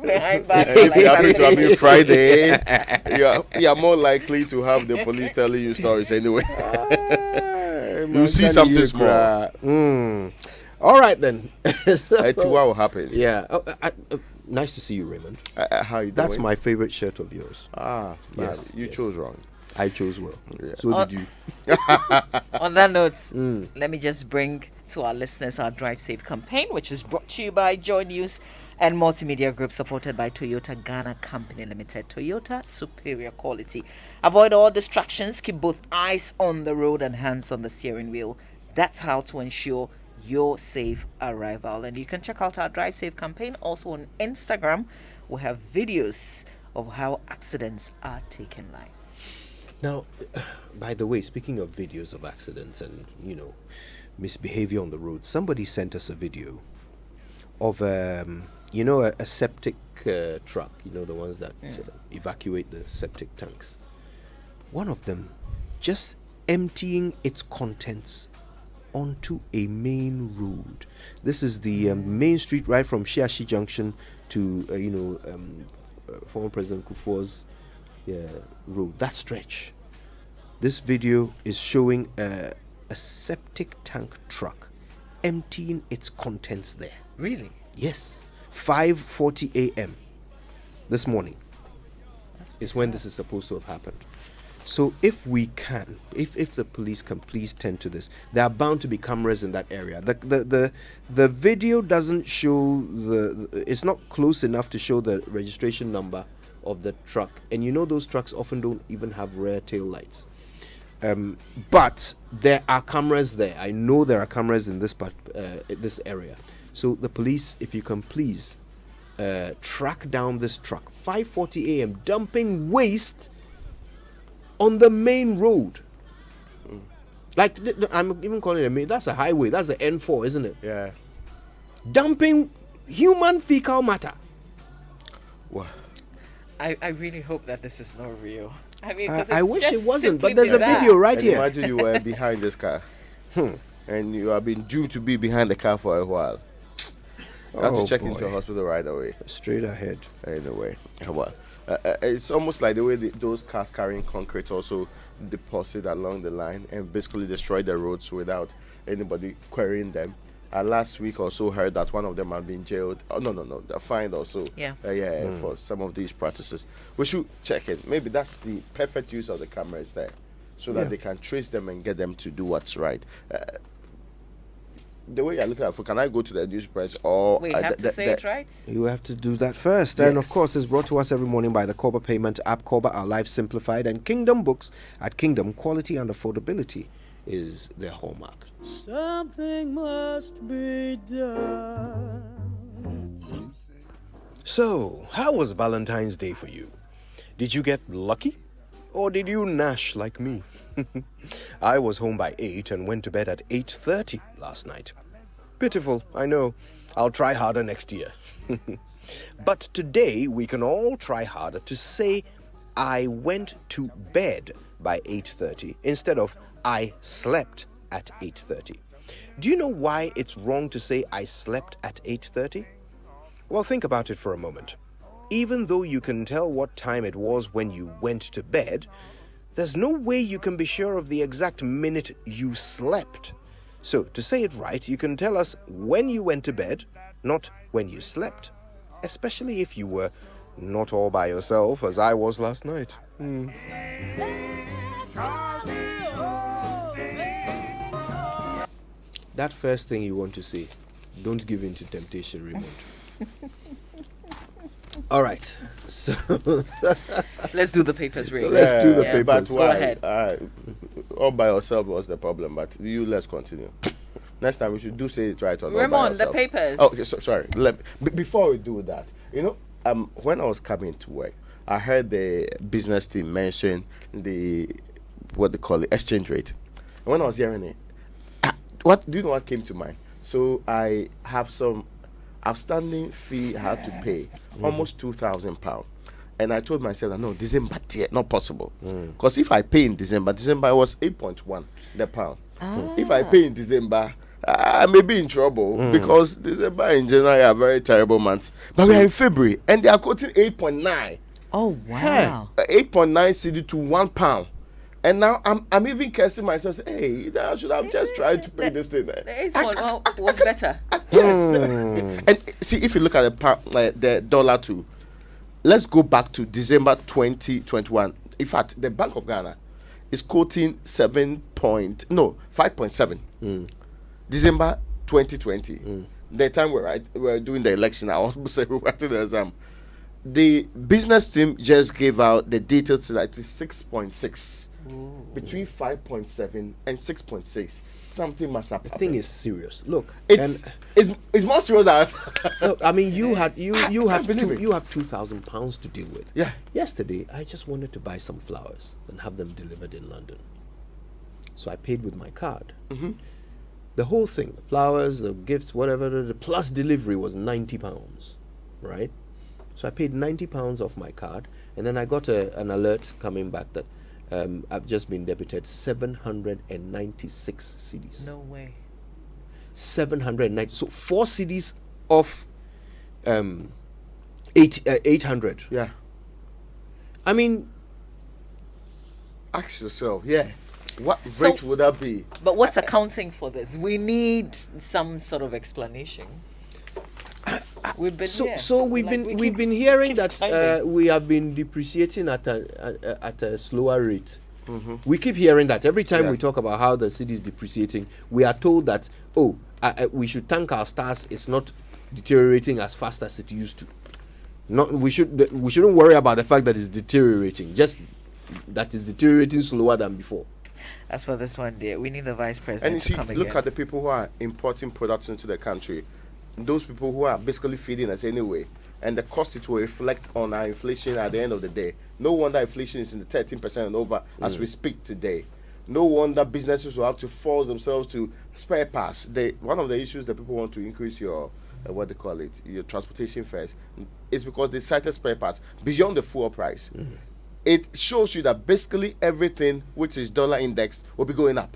behind bars. If Like you happen to Saturday. have been Friday, you're more likely to have the police telling you stories anyway. You see something small. All right then. What will happen? Yeah. Nice to see you, Raymond. How you doing? That's my favorite shirt of yours. Yes, you chose wrong. I chose well. Yeah. So did you. On that note, let me just bring to our listeners our Drive Safe campaign, which is brought to you by Joy News and Multimedia Group, supported by Toyota Ghana Company Limited. Toyota, superior quality. Avoid all distractions. Keep both eyes on the road and hands on the steering wheel. That's how to ensure your safe arrival. And you can check out our Drive Safe campaign also on Instagram. We have videos of how accidents are taking lives. Now, by the way, speaking of videos of accidents and, misbehavior on the road, somebody sent us a video of, a septic truck, the ones that evacuate the septic tanks. One of them just emptying its contents onto a main road. This is the main street right from Shiashi Junction to, former President Kufuor's road, that stretch. This video is showing a septic tank truck emptying its contents there. Really? Yes. 5:40 a.m. this morning is when this is supposed to have happened. So if the police can please tend to this, there are bound to be cameras in that area. The video doesn't show it's not close enough to show the registration number of the truck, and those trucks often don't even have rear tail lights. But there are cameras there. I know there are cameras in this area. So the police, if you can please track down this truck, 5:40 a.m. dumping waste on the main road. Like I'm even calling it a main. That's a highway. That's the N4, isn't it? Yeah. Dumping human fecal matter. What? I really hope that this is not real. I mean, I wish it wasn't, but simply there's a bizarre. video right And here. imagine you were behind this car, and you have been due to be behind the car for a while. You have to check into a hospital right away. Straight ahead. Anyway, well, it's almost like the way those cars carrying concrete also deposit along the line and basically destroy the roads without anybody querying them. Last week also heard that one of them had been jailed. Oh, no, they're fined also. For some of these practices. We should check it. Maybe that's the perfect use of the cameras there, so that they can trace them and get them to do what's right. The way you're looking at it, can I go to the news press or We have to say it right. You have to do that first. And of course, it's brought to us every morning by the Korba Payment app, Korba, Our Life Simplified, and Kingdom Books. At Kingdom, quality and affordability is their hallmark. Something must be done. So, how was Valentine's Day for you? Did you get lucky? Or did you gnash like me? I was home by 8 and went to bed at 8:30 last night. Pitiful, I know. I'll try harder next year. But today we can all try harder to say I went to bed by 8:30 instead of I slept at 8:30. Do you know why it's wrong to say I slept at 8:30? Well, think about it for a moment. Even though you can tell what time it was when you went to bed, there's no way you can be sure of the exact minute you slept. So, to say it right, you can tell us when you went to bed, not when you slept. Especially if you were not all by yourself, as I was last night. That first thing you want to say, don't give in to temptation, Raymond. All right, so Let's do the papers read. let's do the papers. But Go ahead. All by yourself was the problem, but let's continue. Next time we should say it right on. Ramon, the papers. Oh, okay, sorry. Before we do that, when I was coming to work, I heard the business team mention what they call the exchange rate. And when I was hearing it, what do you know what came to mind? So I have some outstanding fee I had to pay, almost £2,000. And I told myself that no, December, not possible. Because if I pay in December was 8.1 the pound. If I pay in December, I may be in trouble because December and January are very terrible months. But we are in February and they are quoting 8.9. Oh wow. 8.9 CD to £1. And now I'm even cursing myself. Say, hey, I should have just tried to pay this thing. The 8.1 was better. Yes. And see, if you look at the dollar too, let's go back to December 2021. In fact, the Bank of Ghana is quoting 5.7. December 2020. The time we're doing the election, I almost say we were to the exam. The business team just gave out the details that it is 6.6. Between 5.7 and 6.6. Something must have happened. The thing is serious. Look, it's more serious than I thought. look, I mean, you have £2,000 to deal with. Yeah. Yesterday, I just wanted to buy some flowers and have them delivered in London. So I paid with my card. The whole thing, the flowers, the gifts, whatever, the plus delivery was £90, right? So I paid £90 off my card, and then I got an alert coming back that I've just been debited 796 CDs. No way. 790. So 4 CDs off 800. Yeah. I mean, Ask yourself, what rate would that be? But what's accounting for this? We need some sort of explanation. We've been here. so we've Like, been hearing keep that spending. we have been depreciating at a slower rate. We keep hearing that every time Yeah. we talk about how the city is depreciating. We are told that we should thank our stars. It's not deteriorating as fast as it used to. We shouldn't worry about the fact that it's deteriorating. Just that it's deteriorating slower than before. As for this one, dear, we need the vice And president you to see, come look again. at the people who are importing products into the country. Those people who are basically feeding us anyway. And the cost it will reflect on our inflation at the end of the day. No wonder inflation is in the 13% and over as we speak today. No wonder businesses will have to force themselves to spare parts. One of the issues that people want to increase your your transportation fares is because they cited spare parts beyond the fuel price. It shows you that basically everything which is dollar indexed will be going up.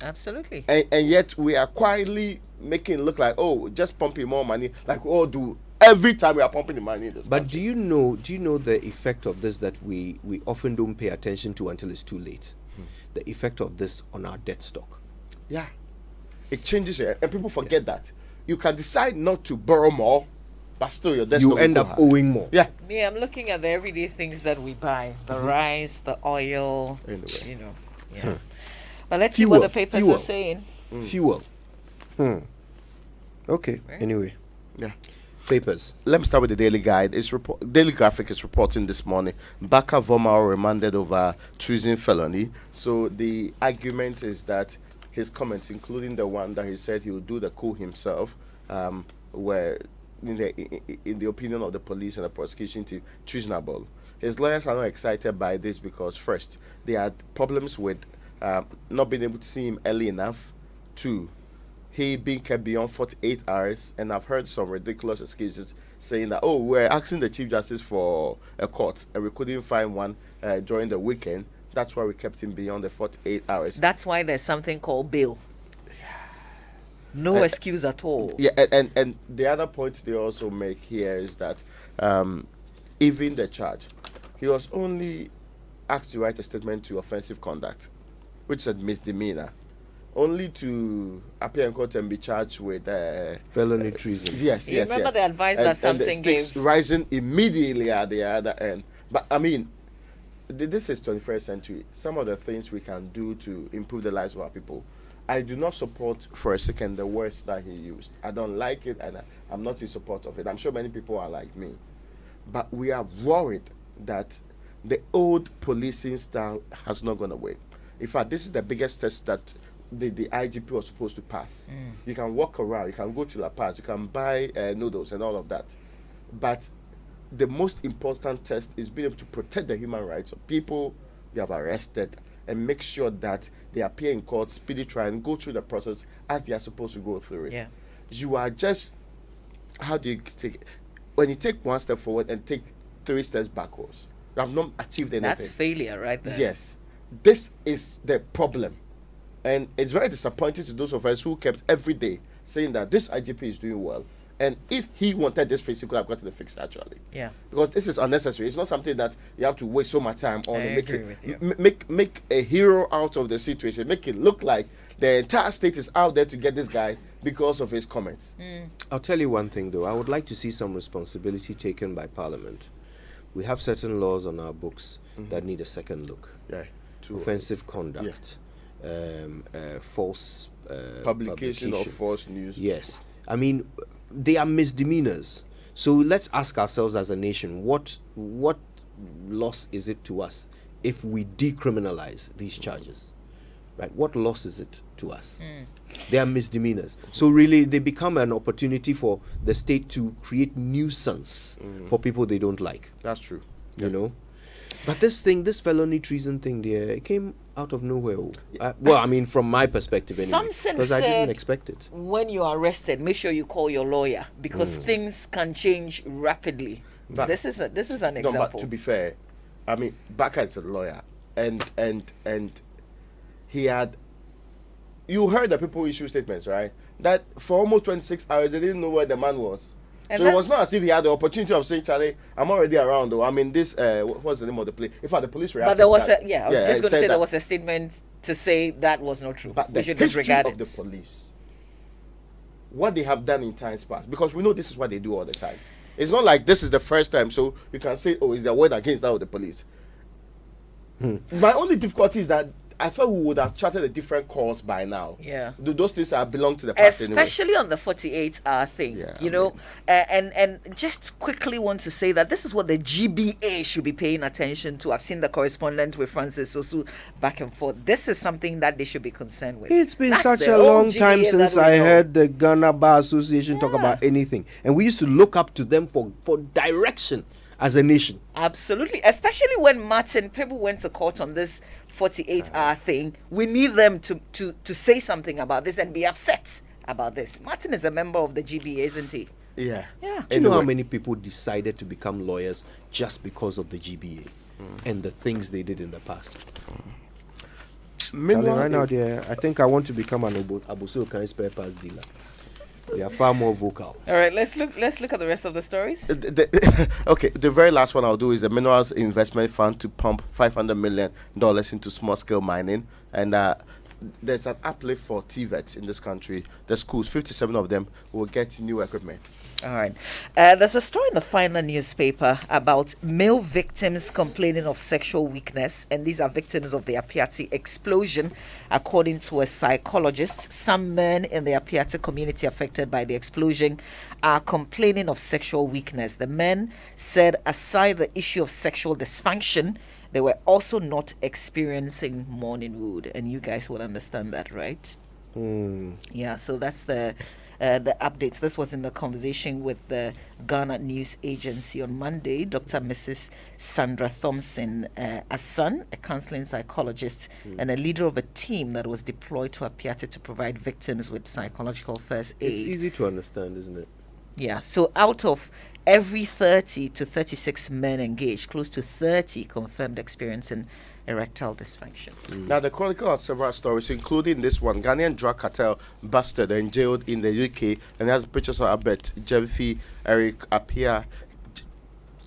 Absolutely. And yet we are quietly making it look like, just pumping more money, like we all do every time we are pumping the money in this But country. do you know the effect of this that we often don't pay attention to until it's too late? The effect of this on our debt stock. Yeah. It changes it. And people forget that. You can decide not to borrow more, but still your debt You stock end will up go high. owing more. Yeah. Me, I'm looking at the everyday things that we buy: the rice, the oil. Anyway. You know. Yeah. But let's see what the papers Fuel. are saying. Fuel. Okay. Right. Anyway, Yeah. papers. Let me start with the Daily Guide. Daily Graphic is reporting this morning. Baka Vomal remanded over treason felony. So the argument is that his comments, including the one that he said he would do the coup himself, were, in the opinion of the police and the prosecution team, treasonable. His lawyers are not excited by this because, first, they had problems with not being able to see him early enough. Two, he being kept beyond 48 hours, and I've heard some ridiculous excuses saying that, we're asking the Chief Justice for a court and we couldn't find one during the weekend. That's why we kept him beyond the 48 hours. That's why there's something called bail. No excuse at all. Yeah, and the other point they also make here is that even the charge, he was only asked to write a statement to offensive conduct, which is a misdemeanor, only to appear in court and be charged with Felony treason. yes. You remember the advice that and the Samson stakes gave? rising immediately at the other end. But I mean, this is 21st century. Some of the things we can do to improve the lives of our people. I do not support for a second the words that he used. I don't like it, and I'm not in support of it. I'm sure many people are like me. But we are worried that the old policing style has not gone away. In fact, this is the biggest test that the IGP was supposed to pass. You can walk around, you can go to La Paz, you can buy noodles and all of that. But the most important test is being able to protect the human rights of people you have arrested and make sure that they appear in court, speedy trial, and go through the process as they are supposed to go through it. Yeah. You are just, how do you take it? When you take one step forward and take 3 steps backwards, you have not achieved anything. That's failure right there. Yes. This is the problem. And it's very disappointing to those of us who kept every day saying that this IGP is doing well. And if he wanted this fix, he could have gotten the fix actually. Yeah. Because this is unnecessary. It's not something that you have to waste so much time on. I And agree with you. make a hero out of the situation. Make it look like the entire state is out there to get this guy because of his comments. I'll tell you one thing though. I would like to see some responsibility taken by Parliament. We have certain laws on our books that need a second look. Yeah. Offensive conduct, false Publication of false news. Yes. I mean, they are misdemeanors. So let's ask ourselves as a nation, what loss is it to us if we decriminalize these charges? Right? What loss is it to us? They are misdemeanors. So really, they become an opportunity for the state to create nuisance for people they don't like. That's true. You know? But this felony treason thing there, it came out of nowhere. Well, I mean, from my perspective anyway. Something because I said didn't expect it. when you are arrested, make sure you call your lawyer because things can change rapidly. But- this is an No, example. but to be fair, I mean, Baka is a lawyer, and he had. You heard that people issue statements, right? That for almost 26 hours they didn't know where the man was. And So it was not as if he had the opportunity of saying, "Charlie, I'm already around." Though I mean, this what's the name of the police? In fact, the police reacted. But there was to that. I was just going to said say there that. was a statement to say that was not true. But We the should history disregard of it. the police, what they have done in times past, because we know this is what they do all the time. It's not like this is the first time, so you can say, "Oh, is there a word against that of the police?" My only difficulty is that I thought we would have charted a different course by now. Yeah. Those things belong to the past anyway. Especially on the 48-hour thing, Yeah, you I know, and just quickly want to say that this is what the GBA should be paying attention to. I've seen the correspondent with Francis Osu back and forth. This is something that they should be concerned with. It's been That's such the a old long GBA time that since we I know. heard the Ghana Bar Association talk about anything. And we used to look up to them for direction as a nation. Absolutely, especially when Martin people went to court on this 48-hour thing. We need them to say something about this and be upset about this. Martin is a member of the GBA, isn't he? Yeah. Yeah. Do you know how Anyway. many people decided to become lawyers just because of the GBA and the things they did in the past? Charlie, Meanwhile, right now, I think I want to become an Abuso Kan spare parts dealer. They are far more vocal. All right, let's look at the rest of the stories. okay, the very last one I'll do is the Minerals Investment Fund to pump $500 million into small-scale mining. And there's an uplift for TVETs in this country. The schools, 57 of them, will get new equipment. All right. There's a story in the final newspaper about male victims complaining of sexual weakness, and these are victims of the Apiati explosion. According to a psychologist, some men in the Apiati community affected by the explosion are complaining of sexual weakness. The men said, aside the issue of sexual dysfunction, they were also not experiencing morning wood, and you guys will understand that, right? Yeah, so that's the updates. This was in the conversation with the Ghana News Agency on Monday. Dr. Mrs. Sandra Thompson, a son, a counseling psychologist, and a leader of a team that was deployed to Apiati to provide victims with psychological first aid. It's easy to understand, isn't it? Yeah, so out of every 30 to 36 men engaged, close to 30 confirmed experiencing erectile dysfunction. Now, the Chronicle has several stories, including this one. Ghanaian drug cartel busted and jailed in the UK, and has pictures of Abet, Jevi, Eric Apia,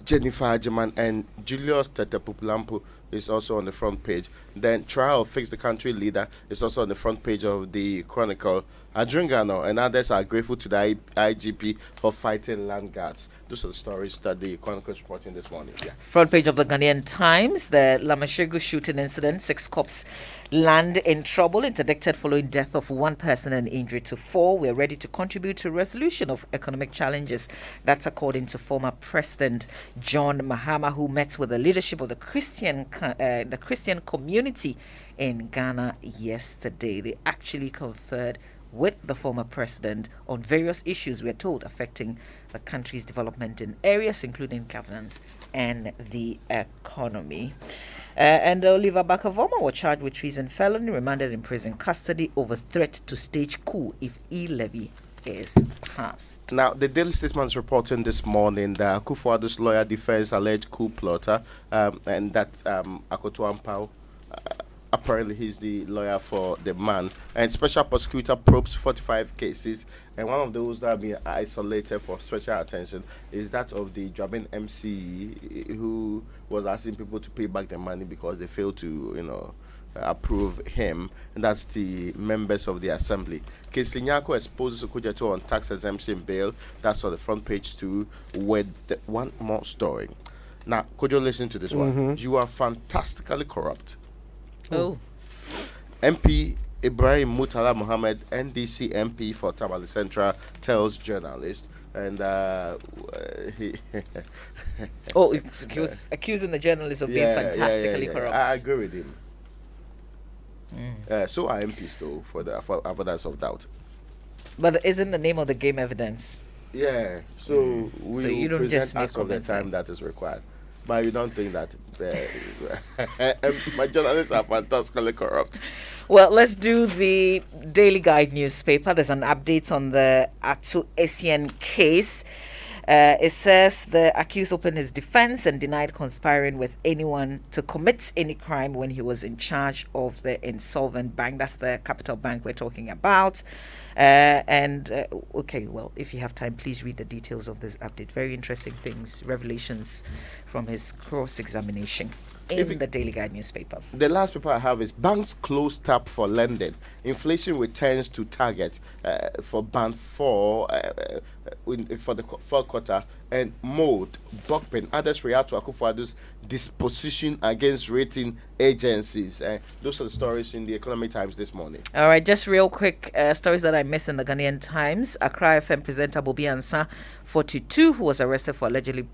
Jennifer Hageman, and Julius Tetepupulampu is also on the front page. Then trial of Fix the Country leader is also on the front page of the Chronicle. Adringano and others are grateful to the IGP for fighting land guards. Those are the stories that the Chronicle is reporting this morning. Yeah. Front page of the Ghanaian Times, the Lamashegu shooting incident, 6 cops land in trouble, interdicted following death of 1 person and injury to 4. We're ready to contribute to resolution of economic challenges. That's according to former President John Mahama, who met with the leadership of the Christian community in Ghana yesterday. They actually conferred with the former president on various issues, we're told, affecting the country's development in areas including governance and the economy. And Oliver Bakavoma was charged with treason felony, remanded in prison custody over threat to stage coup if e-levy is passed. Now, the Daily Statesman is reporting this morning that Akufo-Addo's lawyer defends alleged coup plotter, and that Akoto Ampao apparently he's the lawyer for the man. And special prosecutor probes 45 cases. And one of those that have been isolated for special attention is that of the Jabin MC who was asking people to pay back their money because they failed to, approve him. And that's the members of the assembly. Keslinyako exposes Okujeto on tax exemption bill. That's on the front page too, with one more story. Now, could you listen to this one? You are fantastically corrupt. Oh. MP Ibrahim Mutala Mohammed, NDC MP for Tamale Central, tells journalists, and he he was accusing the journalist of being fantastically corrupt. I agree with him. So are MPs though, for avoidance of doubt. But isn't the name of the game evidence? Yeah. So So you don't just make of the comments time that is required. But you don't think that my journalists are fantastically corrupt? Well, let's do the Daily Guide newspaper. There's an update on the Atu Essien case. It says the accused opened his defense and denied conspiring with anyone to commit any crime when he was in charge of the insolvent bank. That's the Capital Bank we're talking about. Okay, well, if you have time, please read the details of this update. Very interesting things, revelations from his cross-examination in the Daily Guide newspaper. The last paper I have is banks close tap for lending. Inflation returns to target for band 4 for the fourth quarter. And Mode, Bokpin, others react to Akufo-Addo's disposition against rating agencies. Those are the stories in the Economic Times this morning. All right, just real quick stories that I missed in the Ghanaian Times. Accra FM presenter Bobi Ansah, 42, who was arrested for allegedly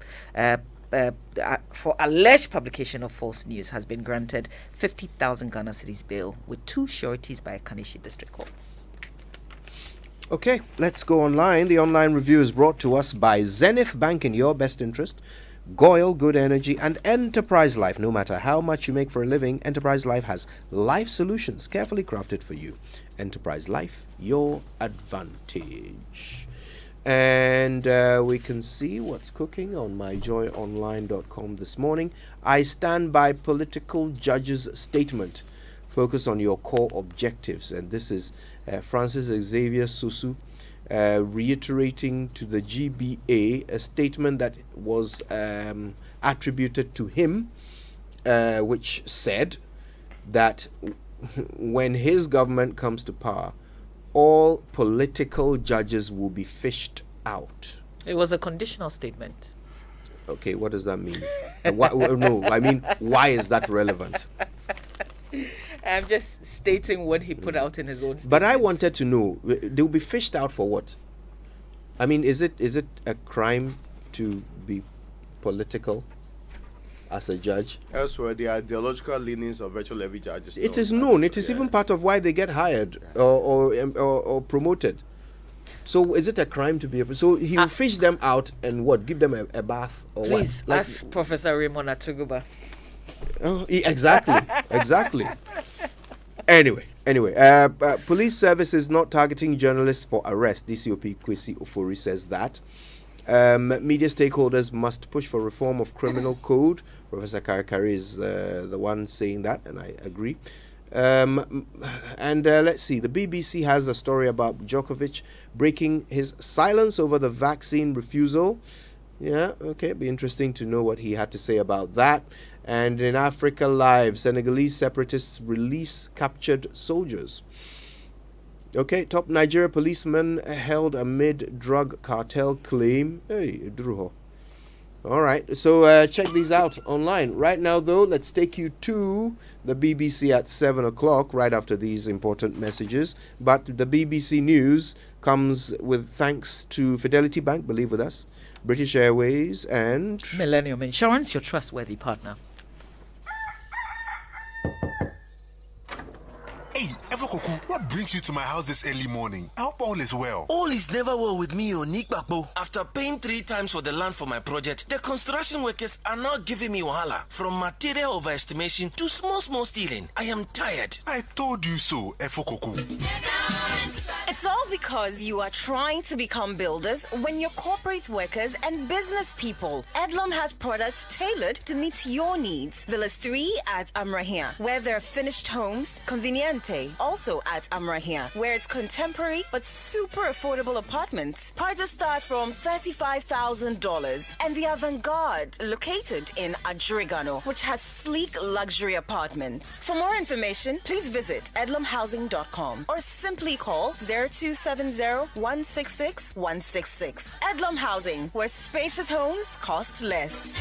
for alleged publication of false news, has been granted 50,000 Ghana cedis bail with 2 sureties by Kanishi District Courts. Okay, let's go online. The online review is brought to us by Zenith Bank in your best interest, Goyle Good Energy, and Enterprise Life. No matter how much you make for a living, Enterprise Life has life solutions carefully crafted for you. Enterprise Life, your advantage. And we can see what's cooking on myjoyonline.com this morning. I stand by political judge's statement. Focus on your core objectives. And this is Francis Xavier Susu reiterating to the GBA a statement that was attributed to him, which said that when his government comes to power, all political judges will be fished out. It was a conditional statement. Okay, what does that mean? Why is that relevant? I'm just stating what he put out in his own statements. But I wanted to know, they'll be fished out for what? I mean, is it a crime to be political as a judge? Elsewhere, the ideological leanings of virtual every judge it is known. It is even part of why they get hired or promoted. So is it a crime to be so he will fish them out and what? Give them a bath or please what? ask Professor Raymond Atuguba. Exactly. Anyway, police services not targeting journalists for arrest. DCOP Kwesi Ofori says that. Media stakeholders must push for reform of criminal code. Professor Karakari is the one saying that, and I agree. Let's see. The BBC has a story about Djokovic breaking his silence over the vaccine refusal. Yeah, okay. Be interesting to know what he had to say about that. And in Africa Live, Senegalese separatists release captured soldiers. Okay, top Nigeria policeman held amid drug cartel claim. Hey, Druho. All right, so check these out online. Right now, though, let's take you to the BBC at 7 o'clock, right after these important messages. But the BBC News comes with thanks to Fidelity Bank, believe with us, British Airways, and Millennium Insurance, your trustworthy partner. Hey, Everkoku, what brings you to my house this early morning? I hope all is well. All is never well with me, Nick Bakbo. After paying 3 times for the land for my project, the construction workers are now giving me wahala. From material overestimation to small stealing. I am tired. I told you so, Everkoku. It's all because you are trying to become builders when you're corporate workers and business people. Edlum has products tailored to meet your needs. Villas 3 at Amrahia, where there are finished homes. Conveniente, also at Amrahia, where it's contemporary but super affordable apartments. Prices start from $35,000. And the Avant-Garde, located in Adrigano, which has sleek luxury apartments. For more information, please visit edlumhousing.com or simply call 0270-166-166. Edlum Housing, where spacious homes cost less.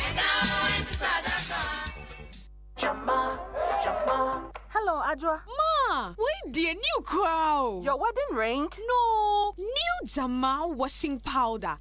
Hello, Adra. Ma, wait, dear new crowd. Your wedding ring? No, new Jamal washing powder.